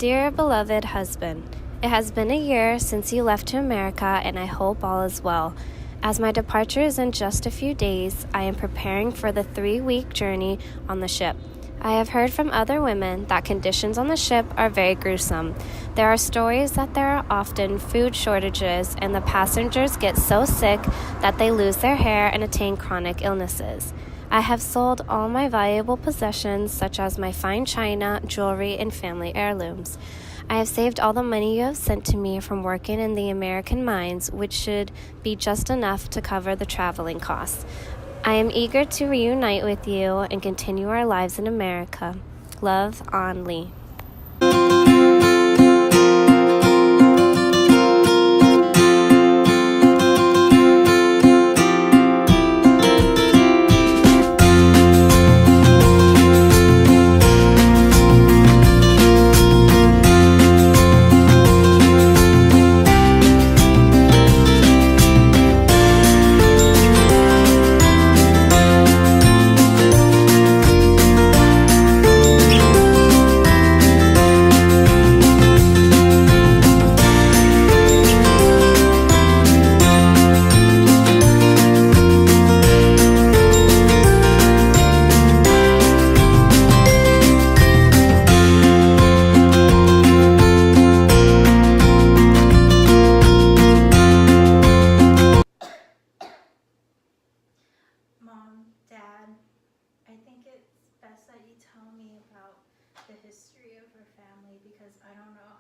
Dear beloved husband, it has been a year since you left to America, and I hope all is well. As my departure is in just a few days, I am preparing for the 3-week journey on the ship. I have heard from other women that conditions on the ship are very gruesome. There are stories that there are often food shortages, and the passengers get so sick that they lose their hair and attain chronic illnesses. I have sold all my valuable possessions, such as my fine china, jewelry, and family heirlooms. I have saved all the money you have sent to me from working in the American mines, which should be just enough to cover the traveling costs. I am eager to reunite with you and continue our lives in America. Love, An Lee. Mom, Dad, I think it's best that you tell me about the history of your family because I don't know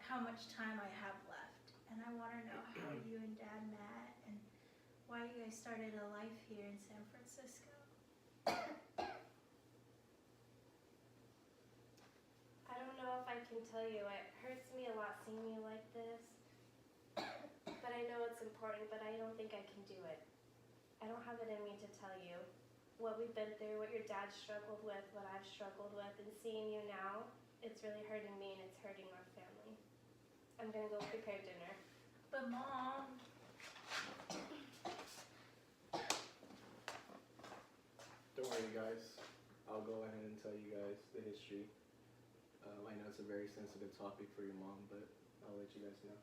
how much time I have left. And I want to know how you and Dad met and why you guys started a life here in San Francisco. I don't know if I can tell you. It hurts me a lot seeing you like this. But I know it's important, but I don't think I can do it. I don't have it in me to tell you what we've been through, what your dad struggled with, what I've struggled with, and seeing you now, it's really hurting me and it's hurting our family. I'm gonna go prepare dinner. But Mom, Don't worry, guys. I'll go ahead and tell you guys the history. I know it's a very sensitive topic for your mom, but I'll let you guys know.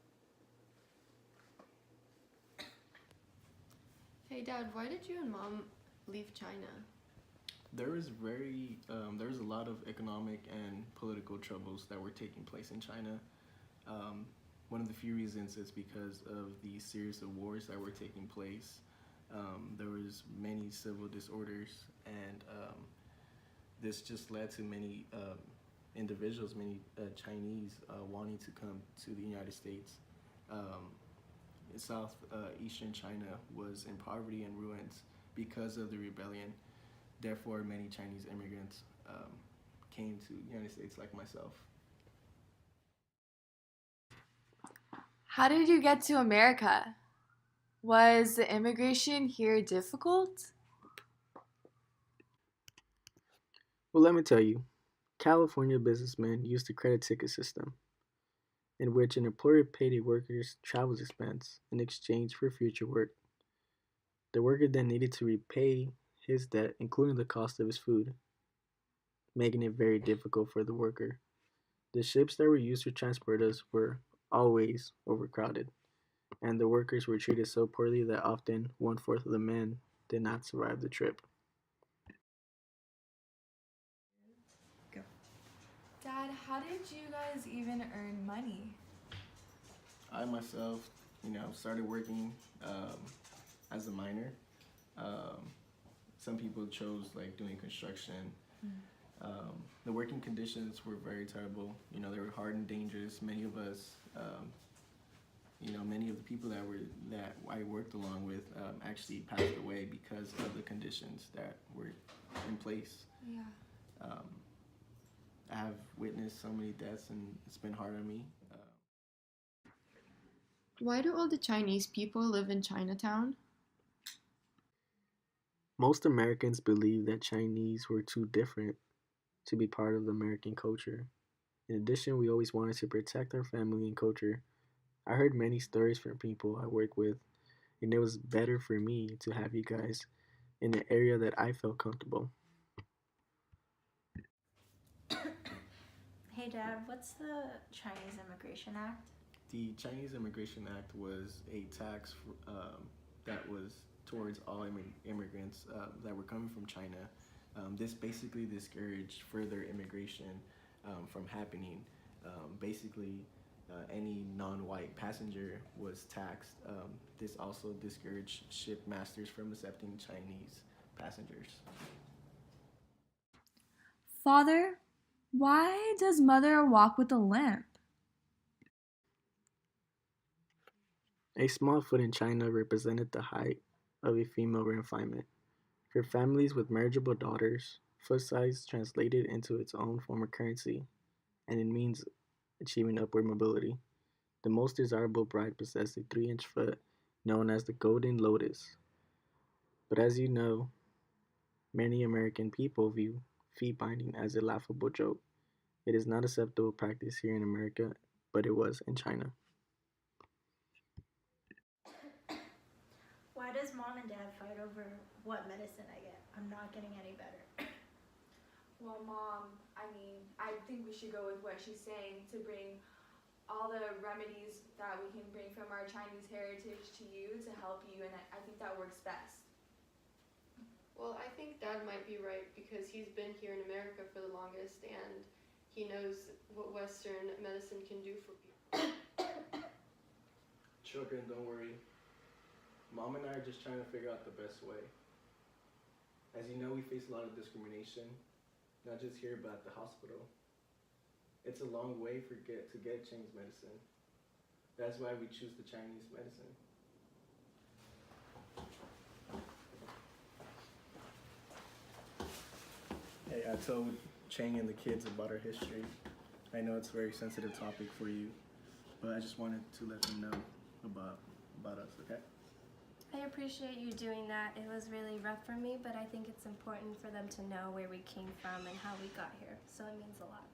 Hey Dad, why did you and Mom leave China? There was a lot of economic and political troubles that were taking place in China. One of the few reasons is because of the series of wars that were taking place. There was many civil disorders, and this just led to many individuals, many Chinese wanting to come to the United States. Southeastern China was in poverty and ruins because of the rebellion. Therefore, many Chinese immigrants came to the United States like myself. How did you get to America? Was the immigration here difficult? Well, let me tell you, California businessmen used the credit ticket system, in which an employer paid a worker's travel expense in exchange for future work. The worker then needed to repay his debt, including the cost of his food, making it very difficult for the worker. The ships that were used to transport us were always overcrowded, and the workers were treated so poorly that often one-fourth of the men did not survive the trip. Dad, how did you guys even earn money? I myself, started working as a miner. Some people chose like doing construction. The working conditions were very terrible. They were hard and dangerous. Many of us, many of the people that I worked along with actually passed away because of the conditions that were in place. Yeah. I have witnessed so many deaths, and it's been hard on me. Why do all the Chinese people live in Chinatown? Most Americans believe that Chinese were too different to be part of the American culture. In addition, we always wanted to protect our family and culture. I heard many stories from people I work with, and it was better for me to have you guys in an area that I felt comfortable. Hey Dad, what's the Chinese Immigration Act? The Chinese Immigration Act was a tax that was towards all immigrants that were coming from China. This basically discouraged further immigration from happening. Basically, any non-white passenger was taxed. This also discouraged ship masters from accepting Chinese passengers. Father, why does Mother walk with a limp? A small foot in China represented the height of a female refinement. For families with marriageable daughters, foot size translated into its own form of currency, and it means achieving upward mobility. The most desirable bride possessed a 3-inch foot known as the Golden Lotus. But as you know, many American people view feet binding as a laughable joke. It is not acceptable practice here in America, but it was in China. Why does Mom and Dad fight over what medicine I get? I'm not getting any better. Well, Mom, I think we should go with what she's saying to bring all the remedies that we can bring from our Chinese heritage to you to help you, and I think that works best. Well, I think Dad might be right because he's been here in America for the longest and he knows what Western medicine can do for people. Children, don't worry. Mom and I are just trying to figure out the best way. As you know, we face a lot of discrimination, not just here but at the hospital. It's a long way to get Chinese medicine. That's why we choose the Chinese medicine. Hey, I told Chang and the kids about our history. I know it's a very sensitive topic for you, but I just wanted to let them know about us, okay? I appreciate you doing that. It was really rough for me, but I think it's important for them to know where we came from and how we got here, so it means a lot.